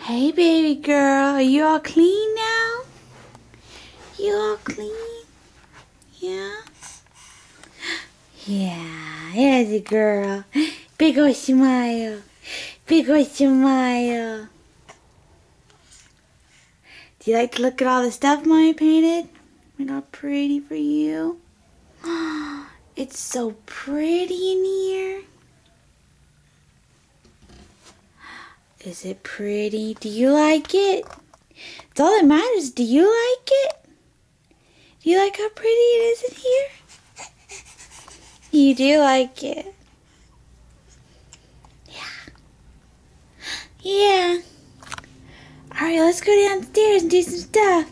Hey, baby girl, are you all clean now? You all clean? Yeah? Yeah, there's a girl. Big ol' smile. Big ol' smile. Do you like to look at all the stuff Mommy painted? Isn't it all pretty for you? It's so pretty in here. Is it pretty? Do you like it? It's all that matters. Do you like it? Do you like how pretty it is in here? You do like it. Yeah. Yeah. Alright, let's go downstairs and do some stuff.